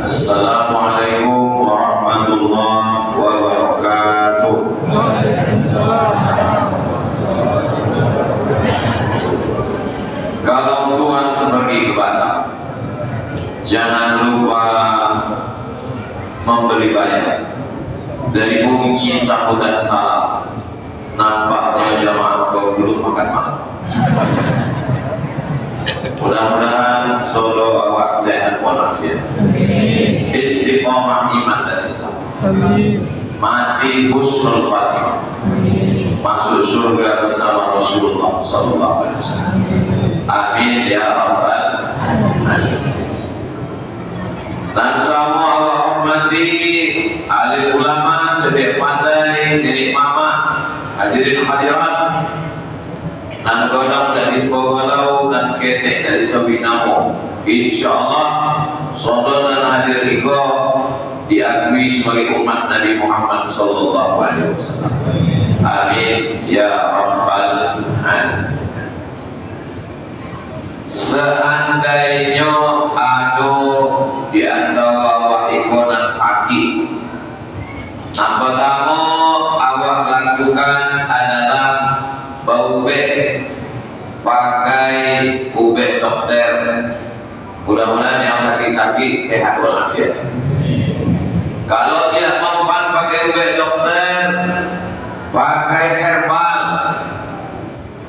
Assalamualaikum warahmatullahi wabarakatuh. Kalau Tuhan pergi ke Batam, jangan lupa membeli banyak. Dari bunyi sambutan salam, nampaknya jamaah kau belum makan malam. Mudah-mudahan solo awak sehat walafiat, istiqomah iman dan Islam, mati husnul khatimah, masuk surga bersama Rasulullah sallallahu alaihi wasallam. Amin ya rabbal alamin. Dan semua Allah hormati alim ulama, sedia pandai, nenek mama, hadirin hadirat, dan godang dari Bogolau dan ketek dari Sabinamo. Insyaallah saudara dan hadir iko diakui sebagai umat Nabi Muhammad sallallahu alaihi wasallam. Amin ya rabbal alamin. Seandainya ada di antara awak iko dan sakit, yang pertama awak lakukan adalah berubah pakai ubah dokter. Mudah-mudahan yang sakit-sakit sehat walafiat. Kalau tidak mempan pakai ubah dokter, pakai herbal.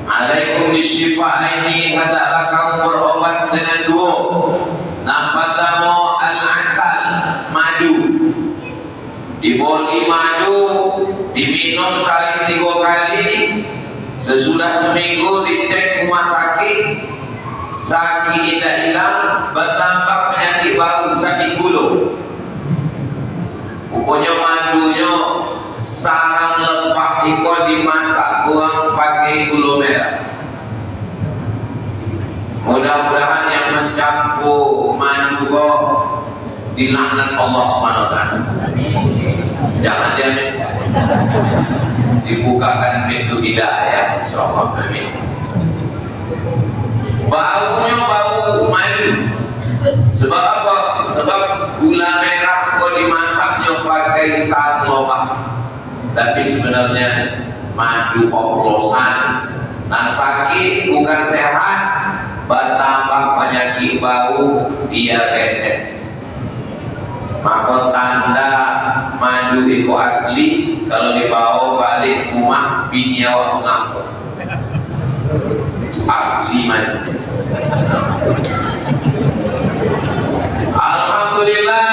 Alaikum bisyifaini, hendaklah kamu berobat dengan dua. Yang pertama al-asal, madu. Diboli madu, diminum sehari 3 kali. Sesudah seminggu dicek rumah sakit, sakit tidak hilang, bertambah penyakit baru, sakit gula. Pokoknya madunya sarang lepak iko dimasak, kurang pakai gula merah. Mudah-mudahan yang mencampur madu kok dilaknat Allah SWT. Jangan jamin, dibukakan pintu hidayah insyaallah. Amin. Baunya bau madu. Sebab apa? Sebab gula merah kok dimasaknya pakai sarang lepak, tapi sebenarnya madu oplosan. Nah, sakit bukan sehat, bertambah penyakit bau, diabetes. Maka tanda madu itu asli kalau dibawa balik rumah bini awak mengamuk. Itu asli madu. Alhamdulillah,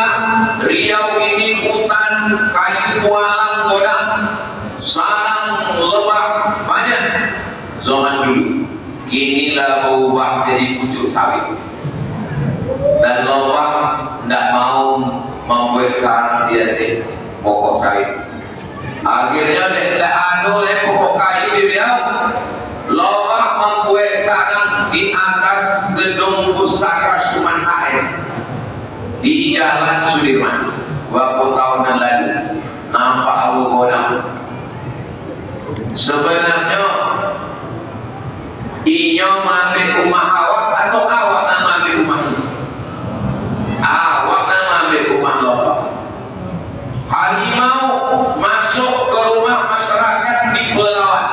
Riau ini hutan kayu tualang godang, sarang lebah banyak zaman dulu. Kinilah berubah jadi pucuk sawit, dan lebah tidak mau membuat sarang di atas pokok sawit. Akhirnya tidak ada oleh pokok kayu di Riau, lebah membuat sarang di atas gedung pustaka Suman HS di Jalan Sudirman. Beberapa tahun yang lalu nampak Abu Godam. Sebenarnya inyo mampir rumah awak atau awak yang mampir rumah ini? Awak yang mampir rumah lebah. Harimau masuk ke rumah masyarakat di Pelalawan,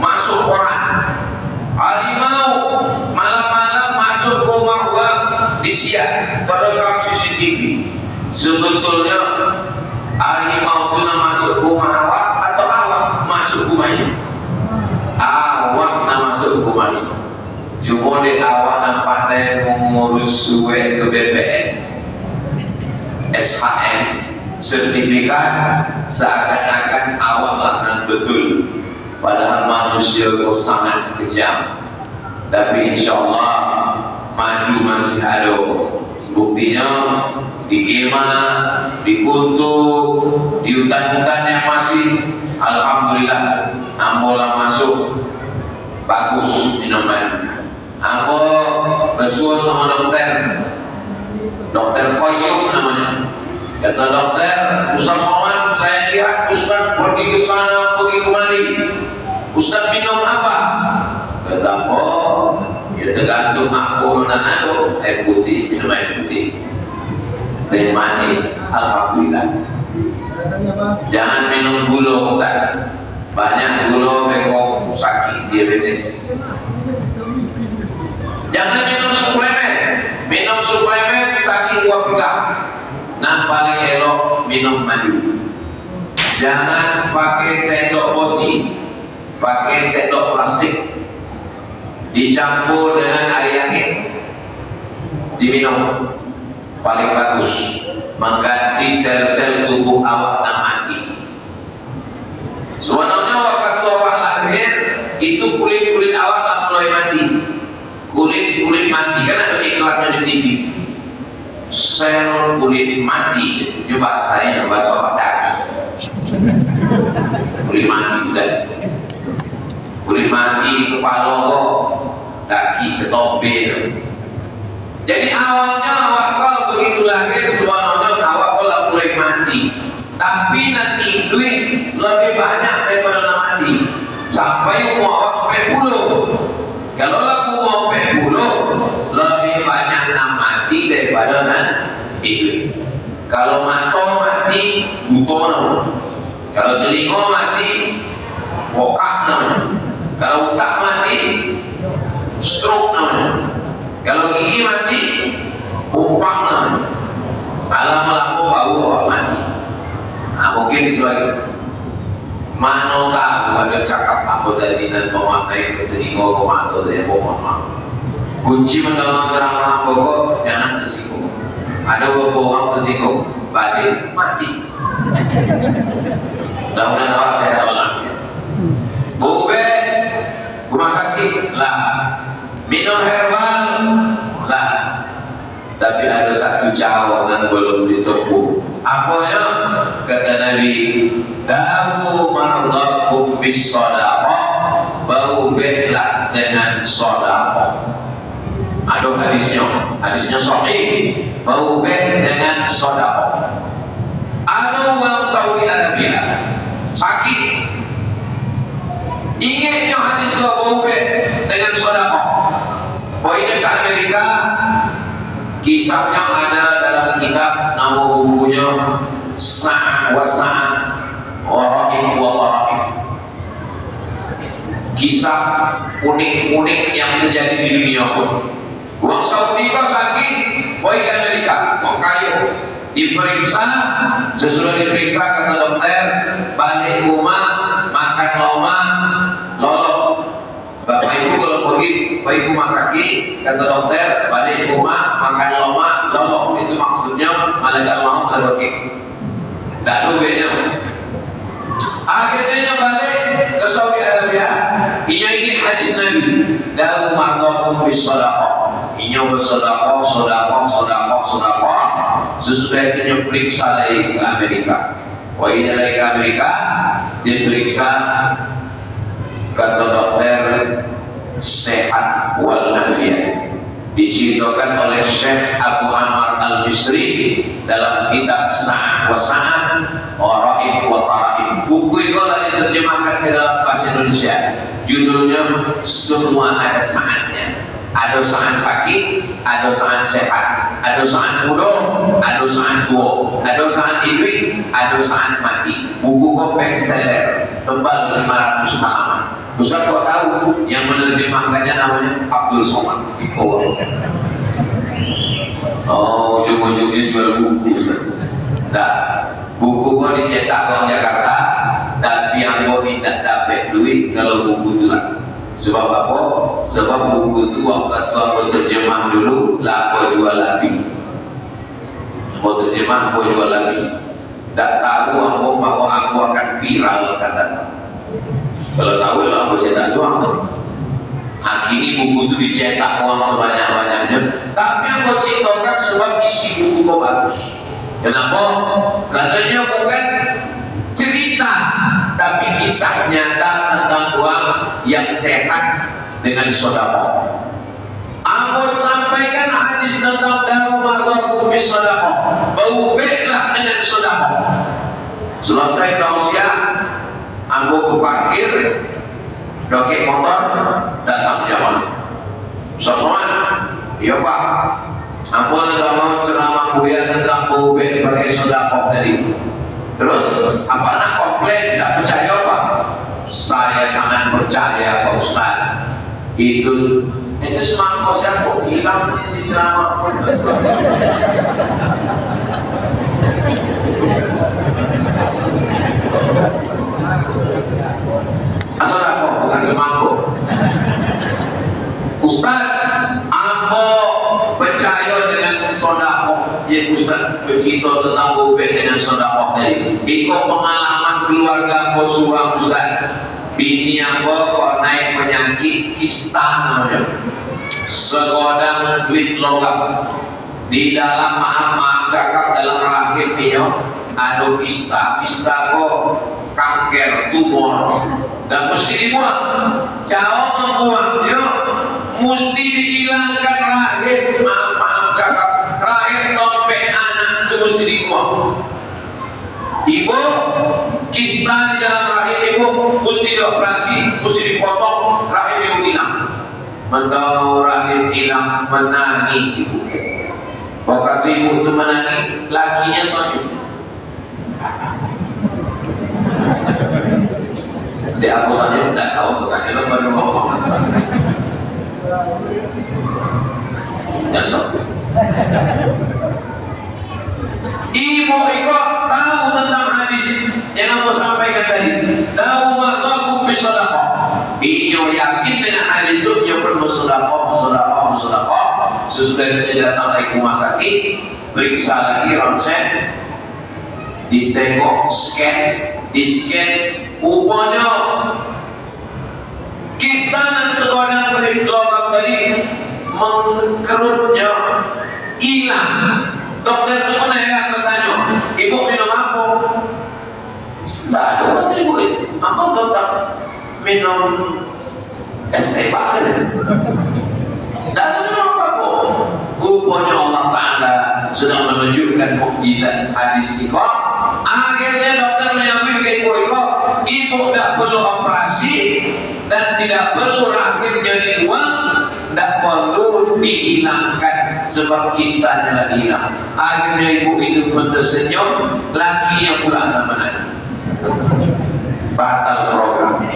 masuk koran. Harimau malam-malam masuk ke rumah orang di Siak, terekam CCTV. Sebetulnya harimau itu masuk ke rumah awak atau awak masuk ke rumahnya? Awak nak masuk ke rumahnya. Cuma di awak nak pandai mengurus suai ke BPN, SHM, sertifikat, seakan-akan awak laknan betul. Padahal manusia itu sangat kejam. Tapi insya Allah madu masih ada. Buktinya di Gema, di Kuntu, di hutan-hutan yang masih alhamdulillah ambola masuk bagus minuman. Ambo bersuara sama dokter Koyuk namanya. Kata dokter, Ustaz Somad saya lihat Ustaz pergi ke sana, pergi kemari. Ustaz minum apa? Kata, oh, ya tergantung aku nanado, air putih, minum air putih. Teh manis, alhamdulillah. Jangan minum gula Ustaz. Banyak gula bengkok sakit diabetes. Jangan minum suplemen. Minum suplemen sakit gua pegang. Nah paling elok minum madu. Jangan pakai sendok bosi, pakai sendok plastik dicampur dengan air angin diminum, paling bagus, mengganti sel-sel tubuh awak yang mati. Sebenarnya waktu awak lahir itu kulit-kulit awak lah mulai mati, kulit-kulit mati, kan ada iklannya di TV, sel kulit mati. Itu bahasanya, bahasa awak darah. Kulit mati sudah, kulit mati di kepala kok, kaki ketombe. Jadi awalnya awak kalau begitu lahir sebenarnya awak kalau mulai mati, tapi nanti duit lebih banyak daripada mati sampai umur awak 40. Kalau laku umur 40 lebih banyak mati daripada hidup. Kalau mata mati buta, kalau telinga mati bokak namanya, kalau otak mati stroke namanya, kalau gigi mati umpak namanya. Malah melaku bau awak mati. Nah mungkin sebagai mana tahu ada cakap apa tadi dan memaknai ke telinga ke mata saya mohon. Kunci mendalam ceramah pokok jangan tersinggung. Ada beberapa orang tersinggung balik mati. Mudah-mudahan awak sehat walafiat. Bube rumah sakit lah, minum herbal lah, tapi ada satu cawangan belum ditempuh. Apanya? Kata Nabi, dawu mardakum bis sadaqah, berubahlah dengan sadaqah. Ada hadisnya sahih, berubah dengan sadaqah. Ada orang Saudi Arabia sakit, ingatnya hadis berubah dengan sedekah. Poinnya ke Amerika, kisahnya ada dalam kitab, nama bukunya Sa'ah wa Sa'ah Wara'ib wa Tara'if. Kisah unik-unik yang terjadi di dunia pun. Orang Saudi kau sakit, poin ke Amerika, mau kayu diperiksa, sesudah diperiksa kata dokter, balik rumah makan loma lolok. Bapak ibu kalau pergi rumah sakit kata dokter, balik rumah makan loma lolok, itu maksudnya malaikat mau meledaki, tak ada bedanya. Akhirnya balik ke Saudi Arabia. Ini hadis Nabi, dawu mardakum bis sadaqah. Ini bersedekah, sedekah. Sesudah itu diperiksa lagi ke Amerika. Wah ini lagi ke Amerika, diperiksa, kata dokter sehat walafiat. Diceritakan oleh Syekh Abu Ammar Al-Misri dalam kitab Sa'ah wa Sa'ah Wara'ib wa Tara'ib. Buku itu telah diterjemahkan ke dalam bahasa Indonesia. Judulnya Semua Ada Saatnya. Ada saat sakit, ada saat sehat, ada saat muda, ada saat tua, ada saat hidup, ada saat mati. Buku bestseller, tebal 500 halaman. Ustaz kok tahu yang menerjemahkannya namanya Abdul Somad Iko. Oh, ujung-ujungnya jual buku Ustaz. Nah, buku kok dicetak orang Jakarta, tapi yang kau minta dapat duit kalau buku itu laku. Sebab apa? Sebab buku itu waktu aku terjemah dulu, lah aku jual lagi. Aku terjemah, aku jual lagi. Tak tahu aku bahwa aku akan viral akan datang. Kalau tahu lah aku cetak suang. Akhirnya buku itu dicetak uang sebanyak-banyaknya. Tapi aku ceritakan sebab isi buku kau bagus. Kenapa? Katanya bukan cerita, tapi kisah nyata tentang uang yang sehat dengan sedekah. Aku sampaikan hadis tentang dawu mardakum bis sedekah, berubahlah dengan sedekah. Selesai tausiah, ambo ke parkir, doke motor, datang jamaah. Sosokan, iya Pak, ambo nggak mau ceramah buaya tentang bobek pakai sedekah tadi. Terus, apa nak komplain? Tidak percaya Pak? Saya sangat percaya Pak Ustaz. Itu semangkok saya kok bilang isi ceramah. Sedekah bukan semangkuk. Ustaz, ambo percaya dengan sedekah. Ya Ustaz bercerita tentang bobek dengan sedekah tadi. Ikut pengalaman keluarga ambo suang Ustaz. Bini ambo kok naik penyakit kista namanya. Segodang duit logam. Di dalam maaf cakap dalam rahim dia ada kista kok kanker tumor dan mesti dibuang. Jauh membuang yo mesti dihilangkan rahim. Maaf cakap rahim dompet anak itu mesti dibuang. Ibu kista di dalam rahim ibu mesti dioperasi, mesti dipotong, rahim ibu hilang. Mendalau rahim hilang menangi ibu. Waktu ibu itu menangi, lakinya selanjut. Di aku saja tidak tahu bukan itu baru ngomong saja. Dan so. Ibu ikut tahu tentang hadis yang aku sampaikan tadi. Tahu maqamu bisadaqah. Inyo yakin dengan hadis itu inyo perlu sedekah. Sesudah itu dia datang lagi rumah sakit, periksa lagi ronsen, ditengok di scan, rupanya kista dan segodang kulit logam tadi mengkerutnya hilang. Dokter itu pernah ya bertanya, ibu minum apa? Tidak ada kata ibu itu. Apa dokter? Minum es teh bakar. Tidak ada minum apa? Rupanya Allah Ta'ala sedang menunjukkan mukjizat hadis itu. Akhirnya dokter menyambut ke ibu tidak perlu operasi dan tidak perlu rahimnya dibuang, tidak perlu dihilangkan sebab kistanya dah hilang. Akhirnya ibu itu pun tersenyum, lakinya pula menangis. Batal program.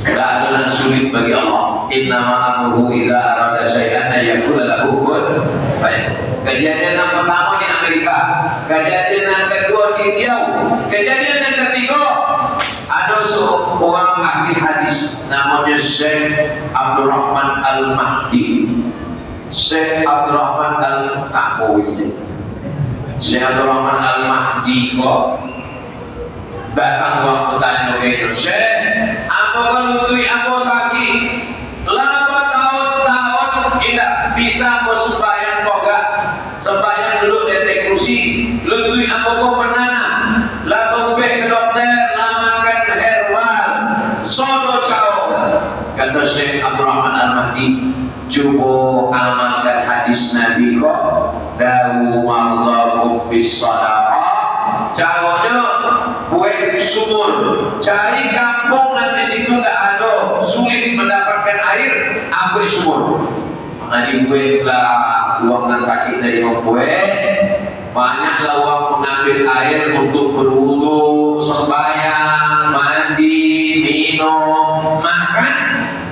Tidak ada yang sulit bagi Allah. Innama amruhu idza arada syai'an yaqulu lahu kun fayakun. Kejadian yang pertama di Amerika, kejadian yang kedua di Riau, kejadian yang ketiga ada seorang ahli hadis namanya Syekh Abdurrahman Al-Mahdi. Syekh Abdurrahman Al-Samowi. Syekh Abdurrahman Al-Mahdi kok datang waktu tanya ke Indonesia, apa kalau tui apa sakit? Lama tahun-tahun tidak bisa mau sembahyang poga, sembahyang duduk di atas kursi, lutui apa kau penana, lalu ke dokter, lamakan herbal, sono jauh. Kata Syekh Abdurrahman Al-Mahdi, coba amalkan hadis Nabi kok, dawu Allahu bis sadaqah. Caranya buat sumur, cari kampung dan di situ tidak ada, sulit mendapatkan air, ambil sumur. Nah dibuatlah uang sakit dari membuat, banyaklah uang mengambil air untuk berwudu, sembahyang, mandi, minum, makan.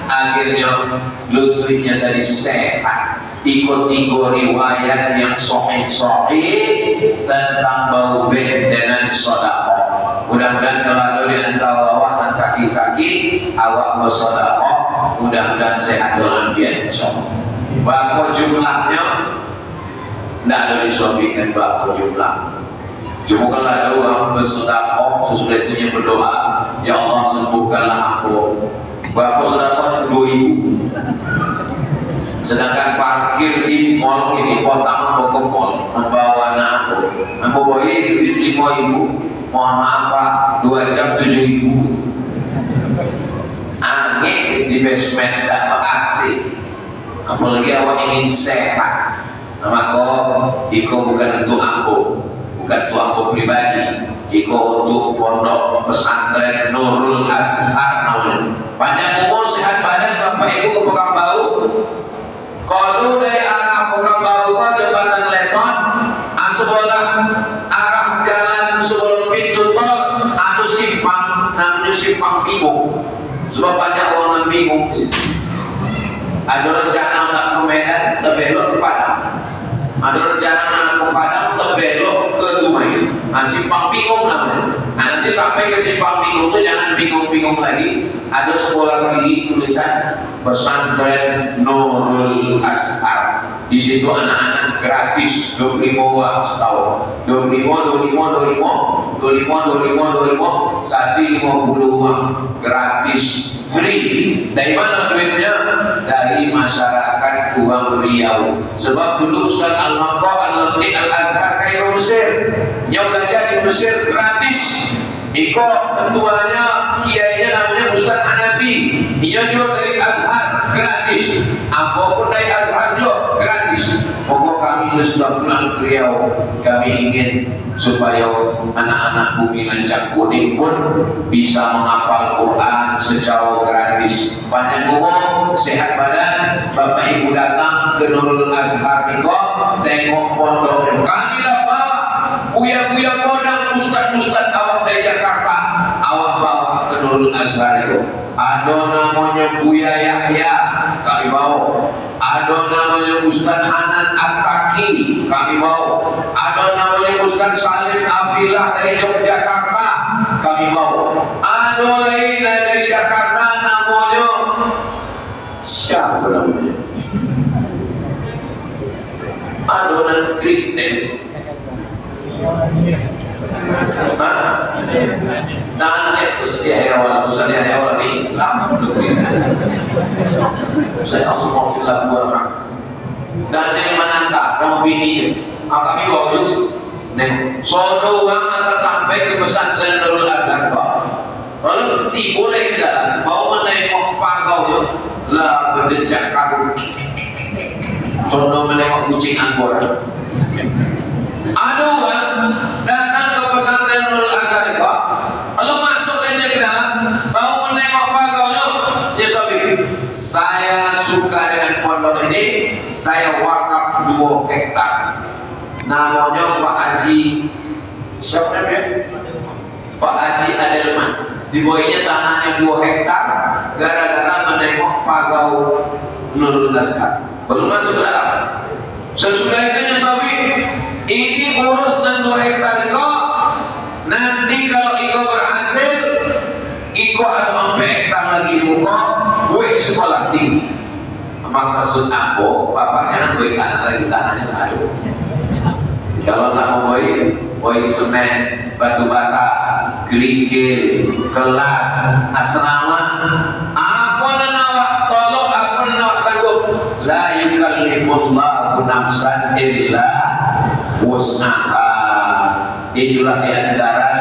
Akhirnya lututnya tadi sehat. Ikut 3 riwayat yang sahih tentang bau bed dengan sedekah. Mudah-mudahan kalau ada di antara awak dan sakit-sakit, awak bersedekah, mudah-mudahan sehat dan afiat insyaallah. Berapa jumlahnya? Tidak ada disuapkan berapa jumlah. Cuma kalau ada orang bersedekah, sesudah itu berdoa, ya Allah sembuhkanlah aku. Berapa sedekahnya? 2.000. Sedangkan parkir di mall ini potong mau ke mall membawa anak aku bawa duit 5.000, mohon maaf Pak, 2 jam 7.000. Angin di basement tak AC, apalagi awak ingin sehat, maka iko bukan untuk aku Iko untuk pondok pesantren Nurul Azhar namanya. Panjang umur sehat badan Bapak Ibu ke Pekanbaru. Kalau dari arah Pekanbaru ke jembatan Leton, sebelah arah jalan sebelum pintu tol ada simpang namanya simpang bingung. Sebab banyak orang bingung. Ada rencana nak ke Medan, terbelok ke Padang. Ada rencana nak ke Padang, terbelok ke Dumai. Simpang bingung namanya. Nanti sampai ke simpang bingung itu jangan bingung-bingung lagi. Ada sekolah kiri tulisan pesantren Nurul Azhar. Di situ anak-anak gratis 25 setahun. 25 satu 50 uang gratis free. Dari mana duitnya? Dari masyarakat uang Riau. Sebab dulu Ustaz Al-Maqqa Al-Lamli Al-Azhar Kairo Mesir, yang belajar di Mesir gratis. Iko ketuanya, kiainya namanya Ustaz Hanafi. Dia juga dari Azhar gratis. Apapun dari Azhar juga gratis. Pokok kami sesudah pulang ke Riau, kami ingin supaya anak-anak Bumi Lancak Kuning pun bisa menghafal Quran secara gratis. Panjang umur, sehat badan, Bapak Ibu datang ke Nurul Azhar Iko, tengok pondok kami lah bawa buya-buya podang, ustad-ustad awak dari Jakarta, awak bawa ke Nurul Azhar itu. Ada namanya Buya Yahya, kami bawa. Ada namanya Ustaz Hanan At-Taki, kami bawa. Ada namanya Ustaz Salim Afilah dari Yogyakarta, kami bawa. Ada lain dari Jakarta namanya siapa namanya? Ada orang Kristen. Nah, Ustaz Yahya di Islam untuk Kristen. Saya Allah maafillah buat dan dari Mananta sama bini kami bawa jus. Nih, sodo uang asal sampai ke pesantren Nurul Azhar kok. Kalau tiba boleh ke dalam, bawa menengok pagau lah berdecak kaku. Contoh menengok kucing Angkora. Ada orang datang ke pesantren Nurul Azhar kok. Kalau masuk aja ke dalam, bawa menengok pagaunya, dia sabit. Saya suka dengan pondok ini, saya wakaf 2 hektar. Namanya Pak Haji, siapa namanya? Pak Haji Adelman. Di bawahnya tanahnya 2 hektar, gara-gara menengok pagau Nurul Azhar. Belum masuk ke dalam. Sesudah itu Sabi, ini urus dan 2 hektar itu. Nanti kalau Iko berhasil, Iko ada 4 hektar lagi di muka, gue sekolah tinggi. Maksud aku, bapaknya gue kanan lagi tanahnya lalu. Kalau tak mau boy semen, batu bata, kerikil, kelas, asrama. Apa nawak tolong, apa nawak sanggup. La yukallifullahu nafsan illa wus'aha. Itulah di antara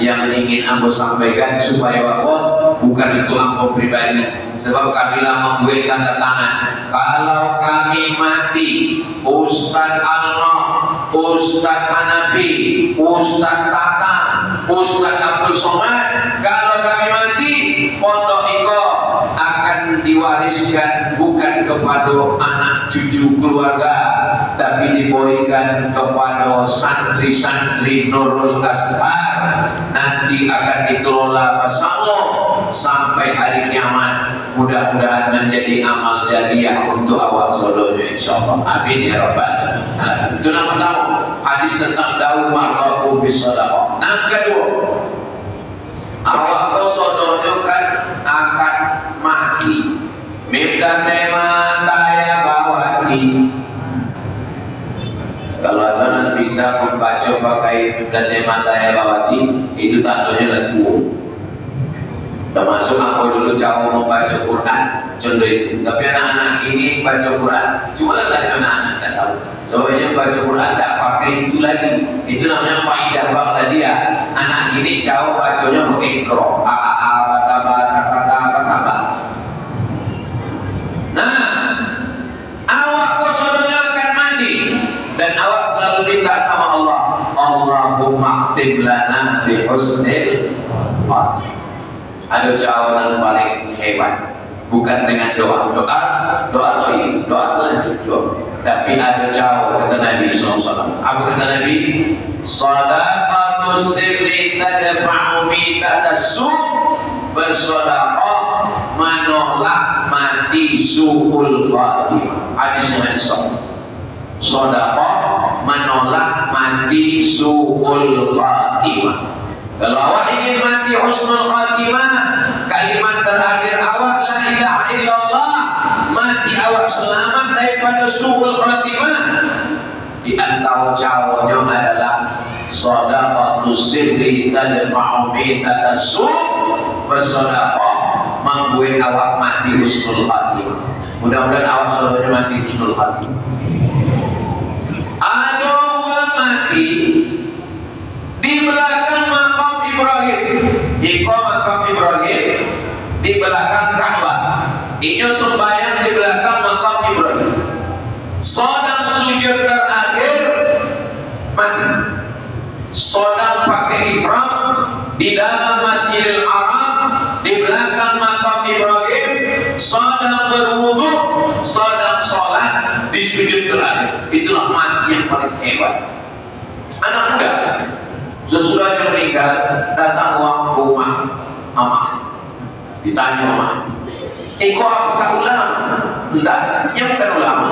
yang ingin Ambo sampaikan supaya apa? Bukan itu Ambo pribadi. Sebab kami lama gue tanda tangan. Kalau kami mati, Ustaz Allah, Ustaz Hanafi, Ustaz Tata, Ustaz Abdul Somad, kalau kami mati, pondok Iko akan diwariskan bukan kepada anak cucu keluarga, tapi diberikan kepada santri-santri Nurul Azhar. Nanti akan dikelola bersama sampai hari kiamat. Mudah-mudahan menjadi amal jariah untuk awak solonya, insyaallah. Amin ya rabbal alamin. Itu yang pertama, hadis tentang daun marwaku bisadaqah. Yang kedua, awak solonya kan akan mati. Minta tema daya bawati. Kalau anda bisa membaca pakai tema daya bawati, itu tandanya lah tua. Termasuk aku dulu jauh membaca Quran, contoh itu. Tapi anak-anak ini baca Quran, cuma lah tadi anak-anak tak tahu. Soalnya baca Quran tak pakai itu lagi. Itu namanya faidah bangsa dia. Anak ini jauh bacanya pakai ikro, kata-kata sabar. Nah, awak kosodonya akan mandi dan awak selalu minta sama Allah, Allahumma akhtim lana bi husnil khatimah. Ada jawaban paling hebat, bukan dengan doa lanjut doa, tapi ada jawab kata Nabi SAW. Apa kata Nabi? Sadaqatu sirri tadfa'u mitatasu, bersedekah menolak mati su'ul khatimah. Hadisnya sahih. Sedekah menolak mati su'ul khatimah. Kalau awak ingin mati husnul khatimah, kalimat terakhir awak la ilaha illallah, mati awak selamat daripada su'ul khatimah. Di antara caranya adalah shadaqatu sirri tadfa'u mitatasu, bersedekah membuat awak mati husnul khatimah. Mudah-mudahan awak semuanya mati husnul khatimah. Ada orang mati di belakang makam Ibrahim, makam Ibrahim di belakang Ka'bah. Ini sembahyang di belakang makam Ibrahim. Sedang sujud terakhir mati. Sedang pakai ihram di dalam Masjidil Haram di belakang makam Ibrahim, sedang berwudu, sedang sholat di sujud terakhir. Itulah mati yang paling hebat. Anak muda sesudahnya meninggal datang uang ke rumah amak, ditanya amak, engkau apakah ulama? Enggak, dia bukan ulama,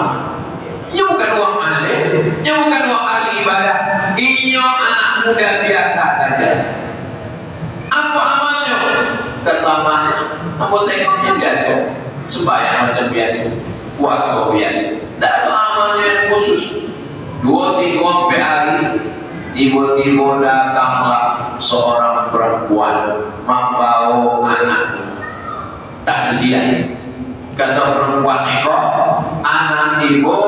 dia bukan uang alim, dia bukan uang ahli ibadah, ini anak muda biasa saja. Apa amalnya? Kata amalnya, kamu tengoknya biasa, sembahyang macam biasa, puasa biasa, tidak ada amalnya yang khusus. 2-3 hari tiba-tiba datanglah seorang perempuan membawa anak tak kesian. Kata perempuan itu, anak ibu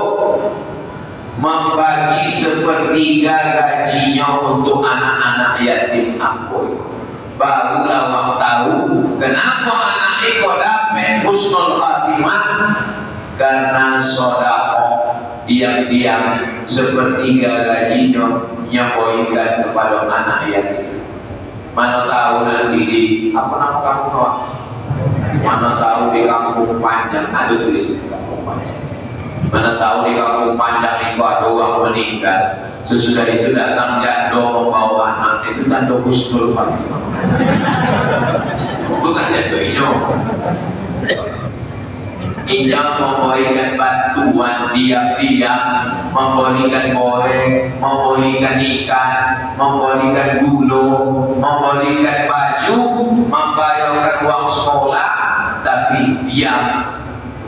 membagi sepertiga gajinya untuk anak-anak yatim aku itu. Barulah awak tahu kenapa anak itu dapat husnul khatimah, karena sedekah diam-diam sepertiga gajinya nyampaikan kepada anak yatim. Mana tahu nanti di apa nama kamu kawan? Mana tahu di kampung panjang ada tulis di kampung panjang. Mana tahu di kampung panjang itu ada orang meninggal. Sesudah itu datang janda membawa anak, itu tanda husnul khatimah. Bukan janda ini. Ia memberikan bantuan diam-diam, memberikan goreng, memberikan ikan, memberikan gula, memberikan baju, membayarkan uang sekolah, tapi diam.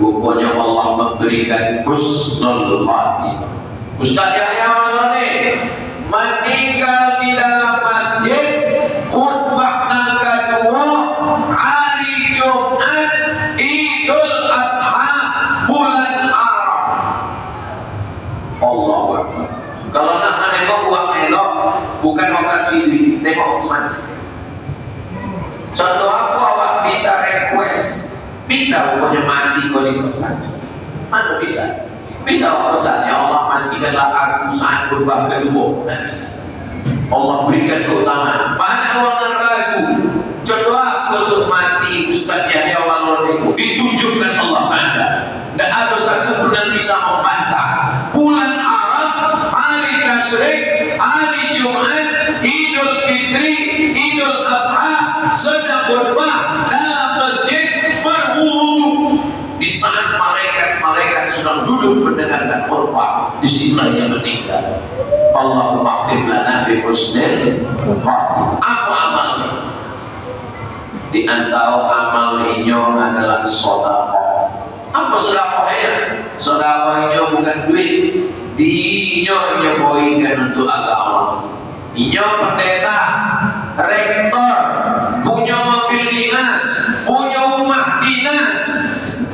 Rupanya Allah memberikan husnul khatimah. Ustaz Yahya Malone meninggal di dalam masjid, khutbah yang kedua hari Jumat Idul Adha bulan Arab. Allahu Akbar. Kalau nak menengok uang elok, bukan waktu ini, tengok mati. Contoh apa awak bisa request? Bisa pokoknya mati kau dipesan. Mana bisa? Bisa awak pesan, ya Allah matikanlah aku saat khutbah kedua. Tak bisa. Allah berikan keutamaan. Banyak orang yang ragu. Contoh apa untuk mati Ustaz Yahya Malone ditunjukkan Allah Taala. Tidak ada satu pun yang bisa membantah. Bulan Arab, hari Tasyrik, hari Jumat, Idul Fitri, Idul Adha, sedang khutbah dalam masjid berwudu. Di saat malaikat sedang duduk mendengarkan khutbah, di situlah dia meninggal. Allahumma akhtim lana bi husnil khatimah. Apa amalnya? Di antara amalnya adalah sedekah. Apa sedekahnya? Sedekahnya bukan duit, dia nyoboikan untuk agama. Dia pendeta, rektor, punya mobil dinas, punya rumah dinas,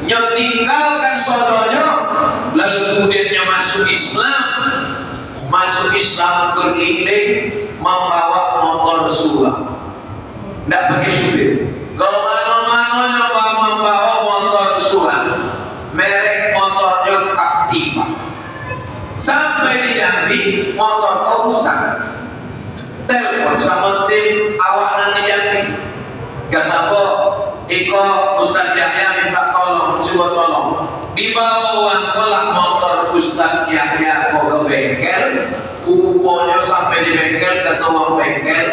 yang tinggalkan saudaranya, lalu kemudiannya masuk Islam keliling membawa motor surah, tidak pakai supir. Kalau mana-mana membawa motor surah, merek motornya Captiva. Sampai di Jambi motor kau rusak. Dan Kata apa? Iko Ustaz Yahya minta tolong, coba tolong. Dibawa kolak motor Ustaz Yahya kok ke bengkel, kuponnya sampai di bengkel, kata orang bengkel,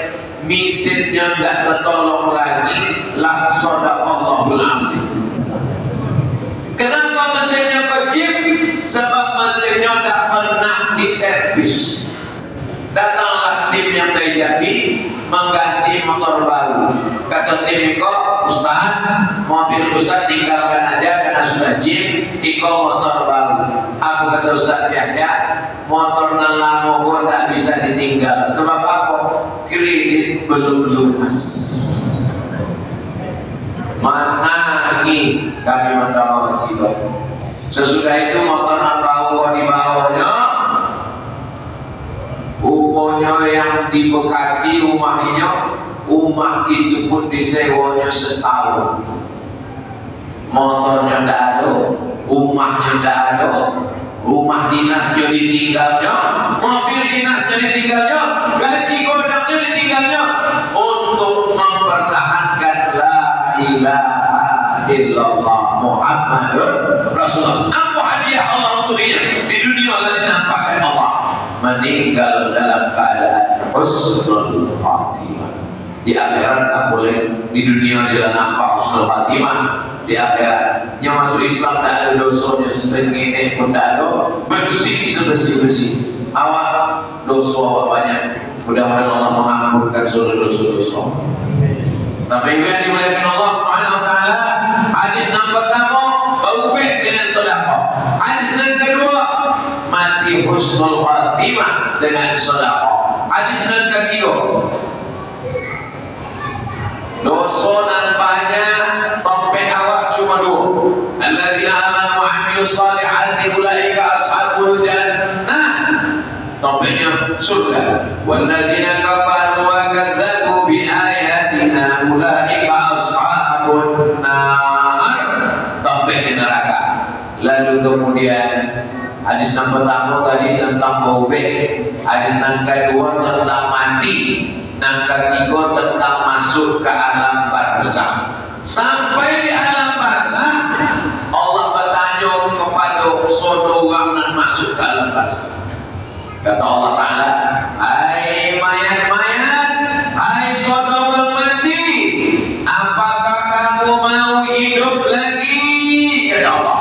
mesinnya nggak ketolong lagi, lah sadaqallahul azim. Kenapa mesinnya kejip? Sebab mesinnya tidak pernah diservis. Datanglah tim yang jadi mengganti motor baru. Kata tim Iko, Ustaz, mobil Ustaz tinggalkan aja karena sudah jip, Iko motor baru. Aku kata Ustaz Yahya, motor lama kok tidak bisa ditinggal. Sebab apa? Kredit belum lunas. Mana lagi kami mendapat wajib. Sesudah itu motor baru di bawahnya, pokoknya yang di Bekasi rumahnya, rumah itu pun disewanya setahun. Motornya tidak ada, rumahnya tidak ada, rumah dinasnya ditinggalnya, mobil dinasnya ditinggalnya, gaji godangnya ditinggalnya, untuk mempertahankan la ilaha illallah Muhammadur Rasulullah. Apa hadiah Allah untuk dia di dunia lalu dinampakkan Allah? Meninggal dalam keadaan husnul khatimah. Di akhirat tak boleh, di dunia jalan nampak husnul khatimah. Di akhirat yang masuk Islam tak ada dosanya segini pun tak ada, bersih sebersih-bersih. Awak dosa banyak, mudah-mudahan Allah mengampunkan seluruh dosa-dosa. Tapi yang dimuliakan Allah Subhanahu wa taala, hadis yang pertama berubah dengan sedekah. Hadis yang kedua mati husnul khatimah dengan sedekah. Hadis yang ketiga dosa nan banyak topik awak cuma dua. Alladzina amanu wa amilus salihati ulaika ashabul jannah. Topiknya surga. Walladzina kafaru wa kadzdzabu bi ayatina ulaika ashabun nar. Topiknya neraka. Lalu kemudian hadis yang pertama tadi tentang bobek, hadis yang kedua tentang mati, yang ketiga tentang masuk ke alam barzakh. Sampai di alam barzakh Allah bertanya kepada saudara yang masuk ke alam barzakh. Kata Allah Ta'ala, hai mayat-mayat, hai saudara mati, apakah kamu mau hidup lagi? Kata Allah.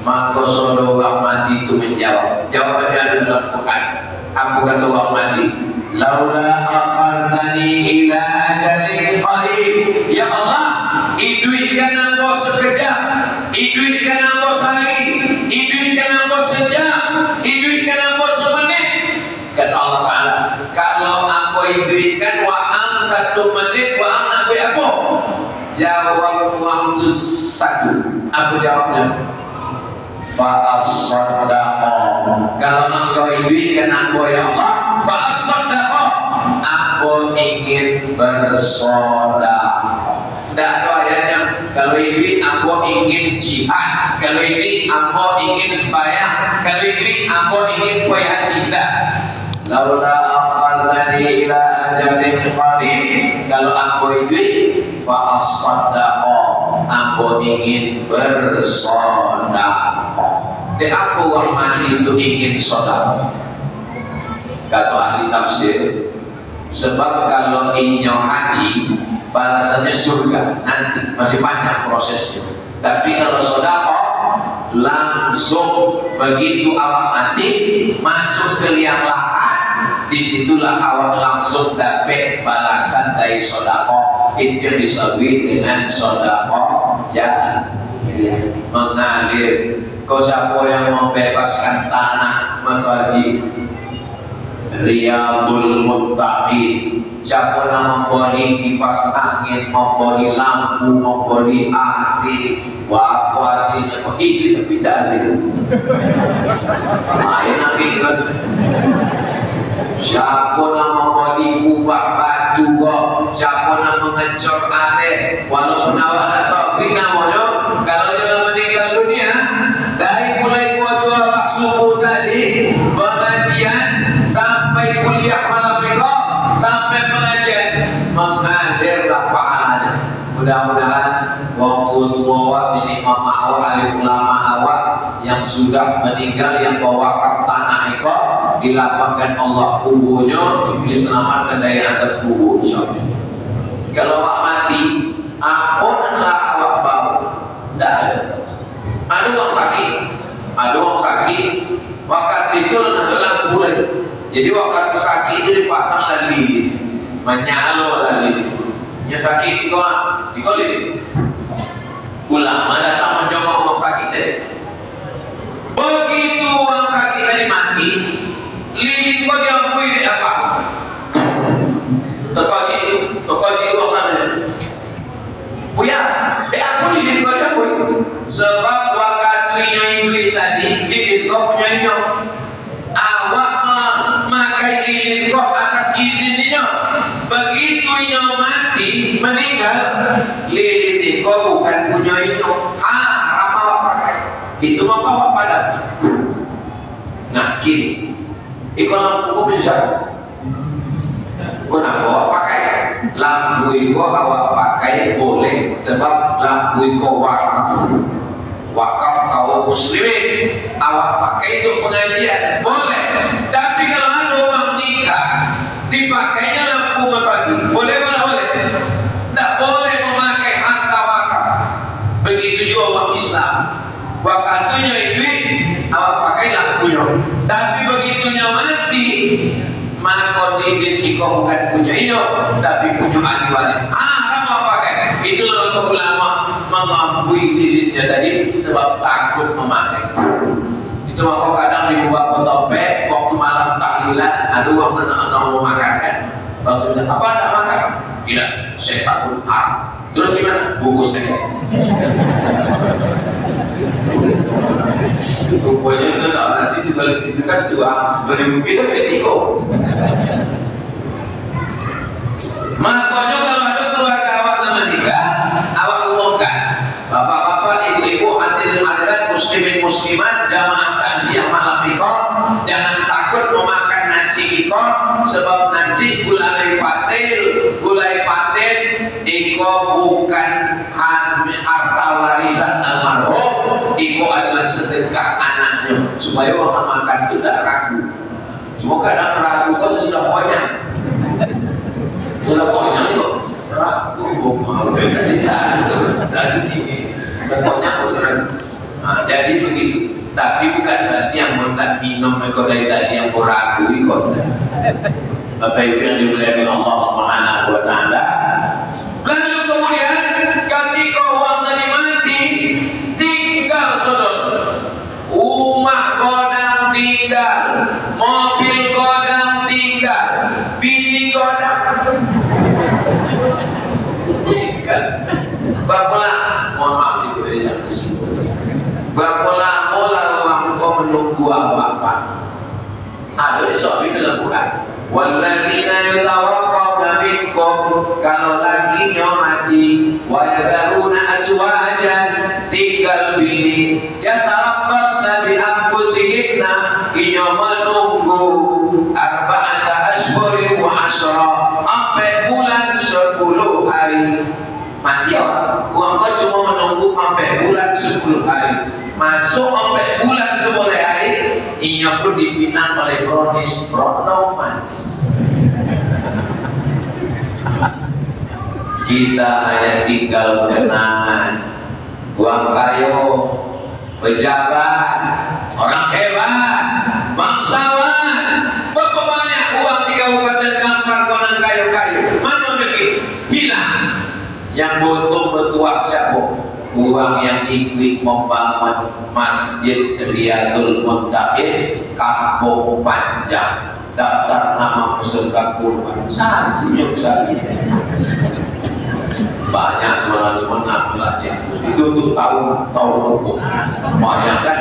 Maka saudara mati itu menjawab. Jawabannya ada dalam Quran. Apa kata orang mati? Laula akhartani ila ajalin qarib. Ya Allah, hidupkan aku sekejap, hidupkan aku sehari, hidupkan aku sejam, hidupkan aku semenit. Kata Allah Ta'ala, kalau aku hidupkan wa'am 1 menit, wa'am aku apa? Jawab wa'am itu 1. Apa jawabnya? Fa'as-saddaqa. Kalau engkau hidupkan aku ya Allah, fa'as-saddaqa, aku ingin bersedekah. Tidak ada ayatnya kalau ini aku ingin jihad, kalau ini aku ingin sembahyang, kalau ini aku ingin punya cinta. Laula akhartani ila ajalin qarib. Kalau aku ini fa'as-saddaqa, aku ingin bersedekah. Di aku orang mati itu ingin sedekah. Kata ahli tafsir, sebab kalau inyo haji balasannya surga, nanti masih panjang prosesnya. Tapi kalau sedekah langsung begitu awak mati masuk ke liang lahat, disitulah awak langsung dapat balasan dari sedekah. Itu yang disebut dengan sedekah jariyah, mengalir. Kau siapa yang membebaskan tanah masjid Riyadul Muttaqin, siapa yang memberi kipas angin, memberi lampu, memberi AC, apa AC-nya kok itu tapi tidak AC. Lain lagi kipas. Siapa yang memberi kubah batu kok, siapa yang mengecor ate, walaupun awak tak sabri namanya, kalau dia meninggal dunia, dari mulai awak subuh tadi pengajian sampai kuliah malam minggu sampai pengajian mengalirlah pahalanya. Mudah-mudahan waktu tua awak, ini mama awak, alim ulama awak yang sudah meninggal, yang bawa tanah itu dilapangkan Allah kuburnya, diselamatkan dari azab kubur insyaallah. Kalau awak mati, ampunlah awak bau, tidak ada. Ada orang sakit, waktu itu adalah bulan. Jadi waktu sakit itu dipasang lagi, menyalo lagi. Yang sakit psikolik. Ulama datang menjenguk orang sakit tadi. Begitu orang sakit tadi mati, lilin kau diakui di apa? Tokoji orang sana. Buya, aku lilin kau diakui. Sebab wakatunya duit tadi, lilin kau punya ini. Awak memakai lilin kau atas izinnya. Begitu nyo mati, meninggal, lilin kau bukan punya itu, haram awak pakai. Itu mau awak padam. Nah, kini, ikut lampu kau bisa. Kenapa awak pakai? Lampu itu awak pakai boleh, sebab lampu itu wakaf kaum muslimin. Awak pakai untuk pengajian, boleh. Tapi kalau ada orang nikah, dipakainya lampu masjid, boleh mana boleh? Tidak boleh memakai harta wakaf. Begitu juga orang Islam, wakatunya duit, awak pakai lampunya. Tapi begitunya mati, maka lilin iko bukan punya ini, tapi punya ahli waris. Kamu pakai. Itulah untuk ulama mengampui lilinnya tadi, sebab takut memakai. Itu aku kadang dibuat potopek waktu malam tahlilan, ada orang mau makan kan? Waktu apa tak makan? Tidak, saya takut haram. Terus gimana? Bungkus aja. Rupanya itu tak nasi juga di situ kan suah beri kita petiko. Makanya kalau ada keluarga awak nama nikah, awak umumkan. Bapak-bapak, ibu-ibu, hadirin hadirat, muslimin muslimat, jamaah takziah malam ikon, jangan takut memakan nasi ikon, sebab nasi gulai paten iko bukan harta warisan almarhum, iko adalah sedekah anaknya, supaya orang makan itu tidak ragu. Cuma kadang ragu kok sudah banyak itu ragu, mau tidak dari tinggi. Pokoknya jadi begitu. Tapi bukan berarti yang tak minum dari tadi yang ragu ikut. Bapak Ibu yang dimuliakan Allah Subhanahu wa taala. Lalu kemudian ketika orang tadi mati, tinggal saudara. Rumah godang tinggal, mobil godang tinggal, bini godang tinggal. Bapalah, mohon maaf ibu yang disebut. Bapalah orang kau menunggu apa? Ada di soal dalam Quran. Walladzina yatawaffawna minkum, kalau lagi mati, wa yadharuna azwajan, tinggal bini, yatarabbasna bi anfusihinna, inyo menunggu arba'ata ashhurin wa ashra, sampai bulan 10 hari. Mati orang kau cuma menunggu sampai bulan 10 hari. Masuk sampai bulan 10 hari, inya pun dipinang oleh kronis prono manis. Kita hanya tinggal kenangan. Uang kayu, pejabat, orang hebat, bangsawan, berapa banyak uang di Kabupaten Kampar konon kayu-kayu. Mana lagi? Hilang. Yang butuh bertuah siapa? Uang yang ikut membangun Masjid Riyadul Muttaqin Kampung Panjang, daftar nama peserta kurban satunya besar. Banyak sebenarnya, cuma nafilah itu untuk tahun hukum banyak kan.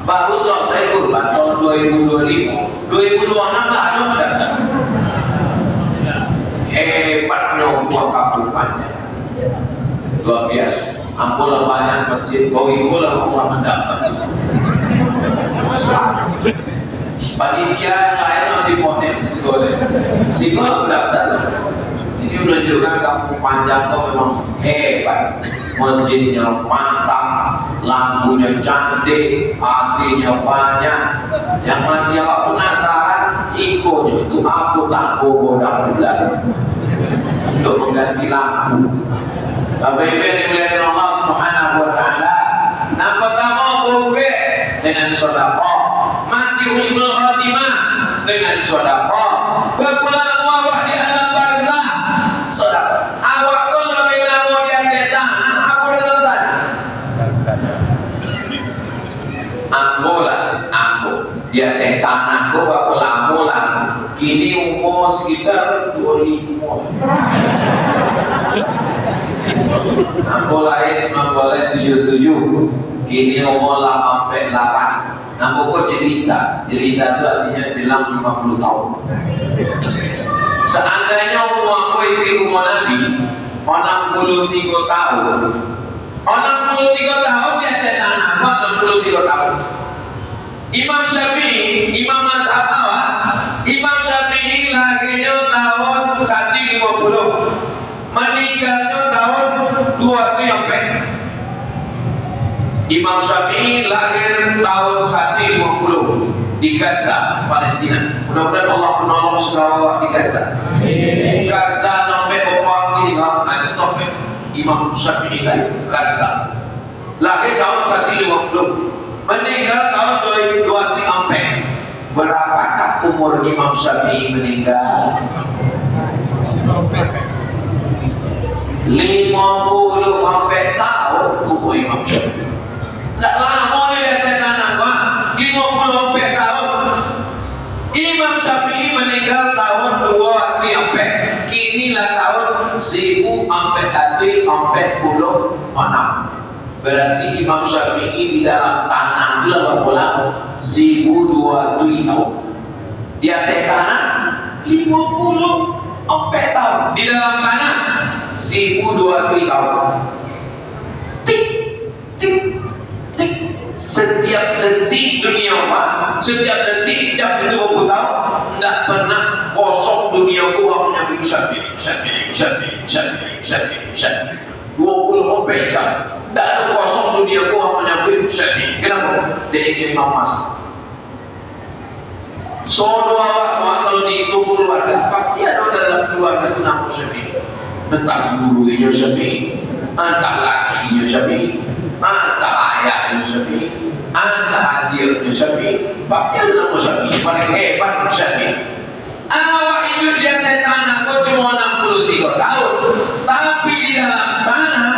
Bagus loh saya kurban tahun 2025, 2026 lah ada mendaftar. Hebatnya uang Kampung Panjang luar biasa. Ampulah banyak masjid, kau itulah rumah mendaftar. Panitia yang lain masih ponen sebetulnya. Sehingga mendaftar. Ini menunjukkan kampung Panjang kau memang hebat. Masjidnya mantap, lampunya cantik, AC-nya banyak. Yang masih awak penasaran, ikonya itu aku tak bodoh bulan untuk mengganti lampu. Bapak-ibu yang dimuliakan Allah Subhanahu wa taala, yang pertama berubah dengan sedekah, mati husnul khatimah dengan sedekah, berpulang awak di alam barzah sedekah. Awak kalau bila mau di atas tanah, aku dalam tanah. Ambo di atas tanah aku berpulang. Kini umur sekitar 25. Aku lahir 1977, kini umur 88. Aku kok cerita itu artinya jelang 50 tahun. Seandainya umur aku itu umur Nabi 63 tahun, 63 tahun di atas tanah, 63 tahun. Imam Syafi'i, Imam mazhab awal, Imam Syafi'i lahirnya tahun 150, meninggalnya tahun 200. Imam Syafi'i lahir tahun 150 di Gaza, Palestina. Mudah-mudahan Allah menolong saudara di Gaza. Gaza sampai orang ini nanti sampai Imam Syafi'i lahir Gaza. Lahir tahun 150, meninggal tahun 204. Berapakah umur Imam Syafi'i meninggal? 50 tahun umur Imam Syafi'i. Tak lama ni dia tanah Pak, 54 tahun. Imam Syafi'i meninggal tahun 204. Kinilah tahun 1446. Berarti Imam Syafi'i di dalam tanah itu berapa lama? 1200 tahun. Di atas tanah 54 tahun. Di dalam tanah 1200 tahun. Tik, tik, tik. Setiap detik dunia Pak, setiap detik jam 20 tahun, tidak pernah kosong dunia ku menyambut Syafi'i, Syafi'i, Syafi'i, Syafi'i, Syafi'i, Syafi'i. 24 jam. Tak ada kosong dunia ku menyambut Syafi'i. Kenapa? Dia ingin Imam Mas. So doa kalau dihitung keluarga, pasti ada dalam keluarga itu nama Syafi'i. Entah gurunya Syafi'i, entah lakinya Syafi'i, entah ayahnya Syafi'i, entah adiknya Syafi'i. Pasti ada nama Syafi'i. Paling hebat Syafi'i. Awak hidup di atas tanah kau cuma 63 tahun, tapi di dalam tanah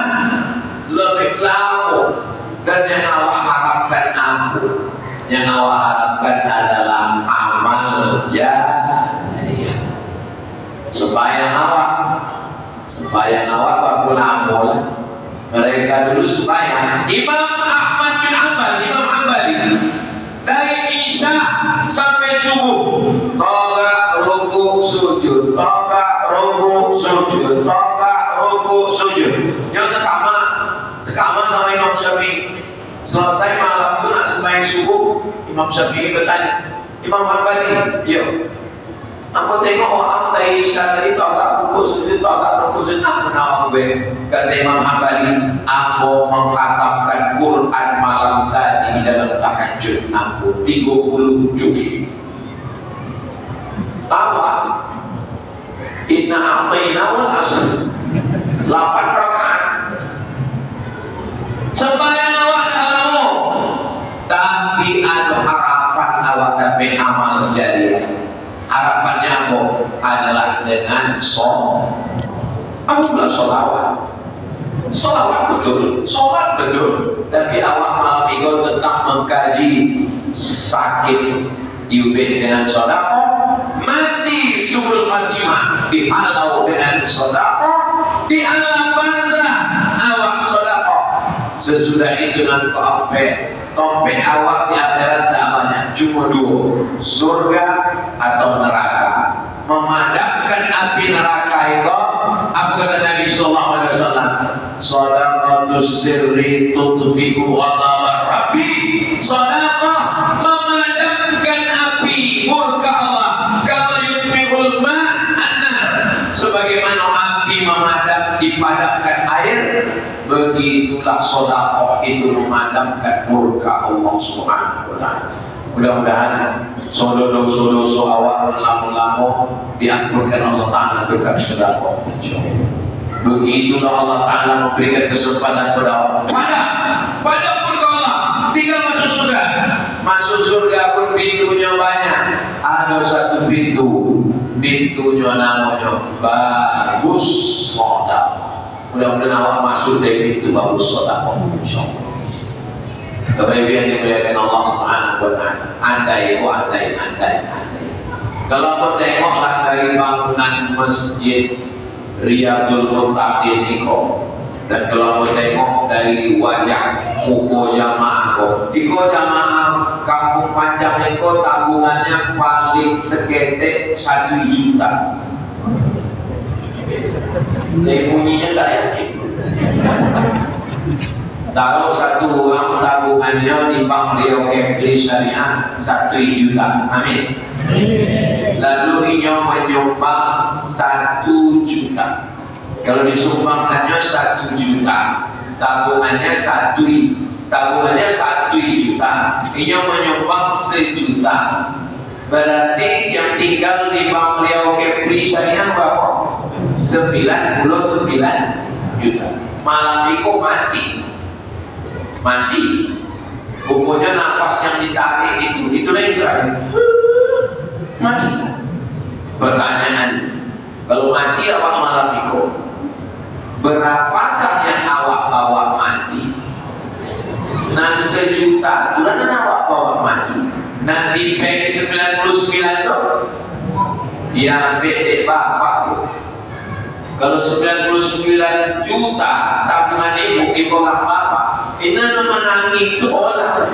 lebih lama. Dan yang awak harapkan aku, yang awak harapkan adalah amal jariyah. Supaya awak baku lama lah. Mereka dulu supaya Imam Ahmad bin Hanbali dari Isya sampai subuh toga ruku sujud, toga ruku sujud, toga ruku sujud. Yang sekama sama Imam Syafi'i. Selesai malam itu nak sembahyang subuh, Imam Syafi'i bertanya, Imam Hanbali, yo, aku tengok orang dari Isya tadi toga ruku sujud, apa nama gue? Kata Imam Hanbali, aku menghatapkan Quran malam tadi dalam tahajud aku 30 juz. Apa? Inna a'tayna wal asr 8 rakaat. Sembahyang awak dah lama, tapi ada harapan awak dapat amal jariyah. Harapannya apa? Adalah dengan Alhamdulillah Solawat betul, sholat betul. Tapi awak malam minggu tentang mengkaji sakit diubah dengan sedekah, mati subul khatimah dihalau dengan sedekah, di alam barzah awak sedekah. Sesudah itu nanti topeng awak di akhirat tak banyak, cuma 2, surga atau neraka. Memadamkan api neraka itu apa kata Nabi sallallahu alaihi wasallam? Shadaqatus sirri tudfi'u ghadab Rabbi. Shadaqah memadamkan api murka Allah kama yudfi'ul ma'an nar. Sebagaimana dipadamkan air, begitulah sedekah itu memadamkan murka Allah Subhanahu wa taala. Mudah-mudahan dosa-dosa awal lama-lama diampunkan Allah Ta'ala berkat sedekah. Begitulah Allah Ta'ala memberikan kesempatan kepada pada pun Allah tinggal masuk surga. Masuk surga pun pintunya banyak. Ada satu pintunya namanya bagus sedekah. Mudah-mudahan awak masuk dari pintu bagus sedekah, insyaallah. Bapak-ibu yang dimuliakan Allah Subhanahu wa taala, andai. Kalau kau tengoklah dari bangunan masjid Riyadul Muttaqin niko, dan kalau kau tengok dari wajah muka jamaah kampung Panjang niko, tabungannya paling seketek 1 juta. Bunyinya tak yakin. Taruh satu orang tabungannya di Bank Riau Kepri Syariah 1 juta, amin. Lalu ia menyumbang 1 juta. Kalau disumbangkannya 1 juta, tabungannya 1 juta, ia menyumbang 1 juta. Berarti yang tinggal di Bank Riau Kepri Syariah berapa? 99 juta. Malam itu mati. Pokoknya nafas yang ditarik itulah yang terakhir. Mati. Pertanyaan, kalau mati awak malam itu, berapakah yang awak bawa mati? Nan 1 juta, itulah yang awak bawa mati. Nanti bank 99 itu, ya ambil dek bapak. Kalau 99 juta tabungan ibu di bawah bapak, ini menangis seolah.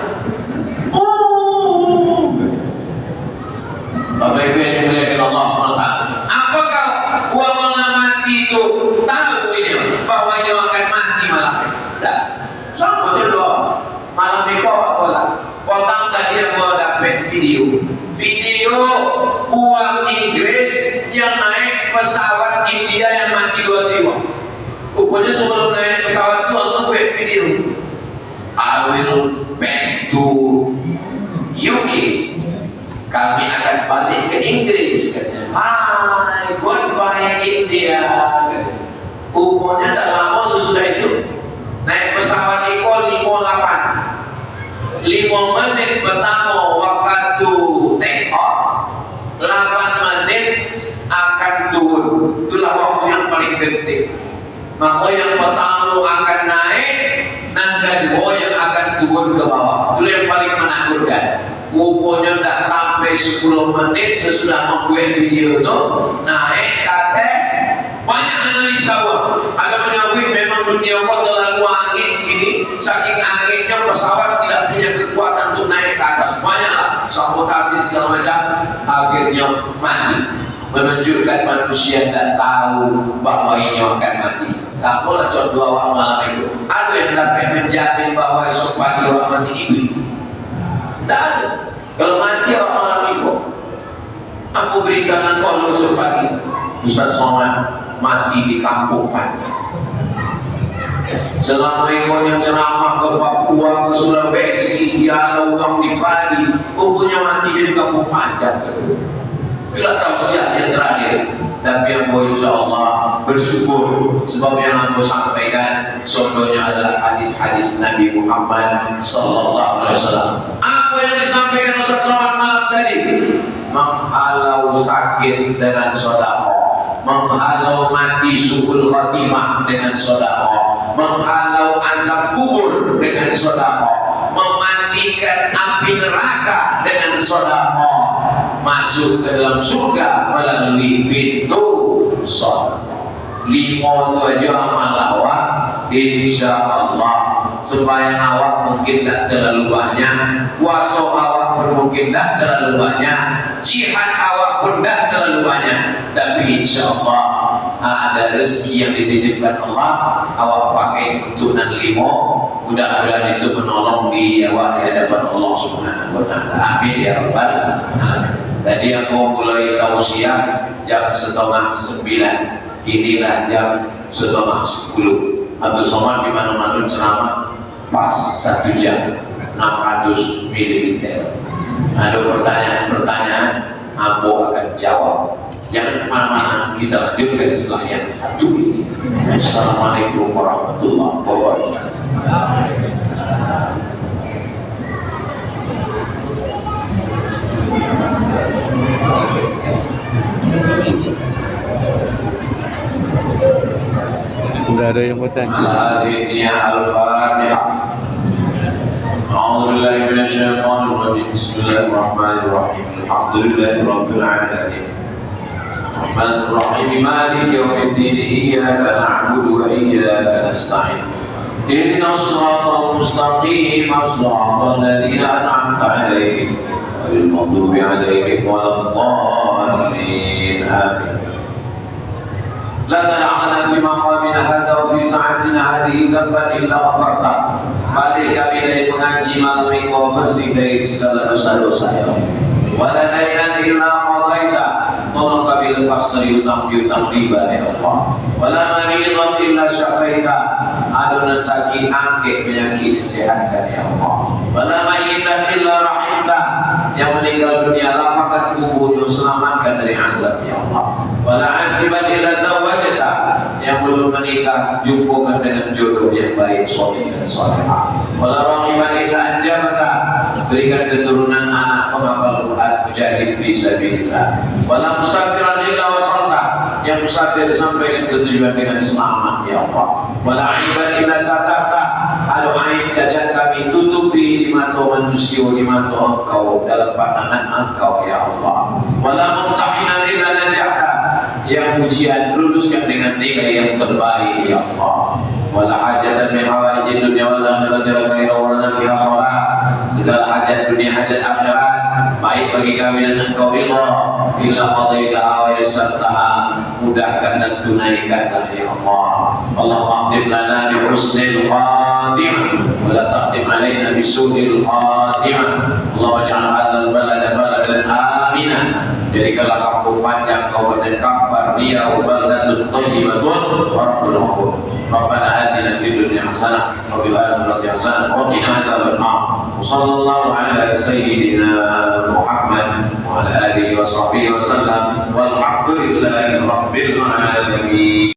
Bapak Ibu yang dimuliakan Allah SWT, apakah uang mati itu tahu ini bahwa ia akan mati malam ini? Tidak. Sama saja malam itu potong tadi yang mau dapat video uang Inggris yang naik pesawat India yang mati 2 jiwa. Pokoknya sebelum naik pesawat itu Allah buat video. I will back to UK. Kami akan balik ke Inggris, katanya. Hi, goodbye India, katanya. Pokoknya tak lama sesudah itu naik pesawat itu 5 menit pertama waktu take off, 8 menit akan turun. Itulah waktu yang paling penting. Maka yang pertama akan naik, dan kedua yang akan turun ke bawah. Itu yang paling menakutkan. Pokoknya tidak sampai 10 menit sesudah membuat video itu naik kata banyak analisa ada menyebut memang dunia kau terlalu angin gini, saking anginnya pesawat tidak punya kekuatan untuk naik ke atas, banyaklah sabotasi segala macam, akhirnya mati, menunjukkan manusia tidak tahu bahwa ini akan mati. Sampailah contoh awal malam itu, ada yang dapat menjamin bahwa esok pagi orang masih hidup? Tidak ada. Kalau mati awak malam itu, aku berikan engkau esok pagi. Ustaz Somad mati di kampung Panjang. Selama engkau yang ceramah ke Papua, ke Sulawesi, dia orang di Bali, pokoknya mati di kampung Panjang. Itulah tausiah yang terakhir. Tapi yang boleh insya Allah bersyukur sebab yang aku sampaikan contohnya adalah hadis-hadis Nabi Muhammad Sallallahu Alaihi Wasallam. Apa yang disampaikan Ustaz Somad malam tadi? Menghalau sakit dengan sedekah, menghalau mati suul khatimah dengan sedekah, menghalau azab kubur dengan sedekah, mematikan api neraka dengan sedekah, masuk ke dalam surga melalui pintu sedekah. 5 itu aja amal awak, insya Allah. Sembahyang awak mungkin tidak terlalu banyak, puasa awak pun mungkin tidak terlalu banyak, jihad awak pun tidak terlalu banyak, tapi insya Allah ada rezeki yang dititipkan Allah, awak pakai untuk nan 5, mudah-mudahan itu menolong di awak di hadapan Allah Subhanahu wa taala. Amin ya rabbal alamin. Tadi aku mulai tausiah jam 8:30. Inilah jam 11:30. Abdul Somad di mana-mana ceramah pas 1 jam 600 ml. Ada pertanyaan-pertanyaan, aku akan jawab. Jangan kemana-mana, kita lanjutkan setelah yang satu ini. Assalamualaikum warahmatullahi wabarakatuh. Enggak ada yang bertanya. Al-Fatihah. A'udzubillahi minasyaitonir rajim. Bismillahirrahmanirrahim. Alhamdulillahirabbil alamin. Rahmanir Rahim. Maliki yaumiddin. Iyyaka na'budu wa iyyaka nasta'in. Ihdinas siratal mustaqim. Siratal ladzina an'amta 'alaihim ghairil maghdubi 'alaihim waladdallin. Amin. لا تدع في مقامنا هذا وفي ساعتنا هذه ذنبا إلا غفرته. Balik kami dari mengaji malam ini, kau bersih dari segala dosa-dosa ya Allah. Wala dainan illa qadaita. Tolong kami lepas dari utang-piutang riba ya Allah. Wala maridan illa syafaita. Adunan sakit angkat penyakit sehatkan ya Allah. Wala mayyitan illa rahimta. Yang meninggal dunia lapangkan kuburnya, selamatkan dari azab ya Allah. Wala asiban illa zawajata. Yang belum menikah jumpukan dengan jodoh yang baik, soleh dan solehah. Wala raqiban illa anjabata. Berikan keturunan anak penghafal Quran, mujahid fi sabilillah. Wala musafiran illa wasalta. Yang musafir sampai ke tujuan dengan selamat ya Allah. Wala aiban illa satarta. Ada aib cacat kami tutupi di mata manusia, di mata engkau, dalam pandangan engkau ya Allah. Wala mumtahinan illa najahta. Yang ujian luluskan dengan nilai yang terbaik ya Allah. Wala hajatan min hawaijid dunya wal akhirati laka illa fiha shalah. Segala hajat dunia, hajat akhirat baik bagi kami dan engkau ridha. Illa qadaitaha wa yassartaha. Mudahkan dan tunaikanlah ya Allah. Allahumma aqdim lana bi husnil khatimah wa la taqdim alaina bi su'il khatimah. Allahumma ja'al hadzal balada baladan aminan. Jadikanlah kampung panjang Kabupaten Kampar, Riau, baldatun thayyibatun wa rabbul ghafur. Rabbana atina fid dunya hasanah wa fil akhirati hasanah wa qina adzabannar. Sallallahu ala sayyidina Muhammad wa ala alihi wa sahbihi wa sallam. Walhamdulillahi rabbil alamin.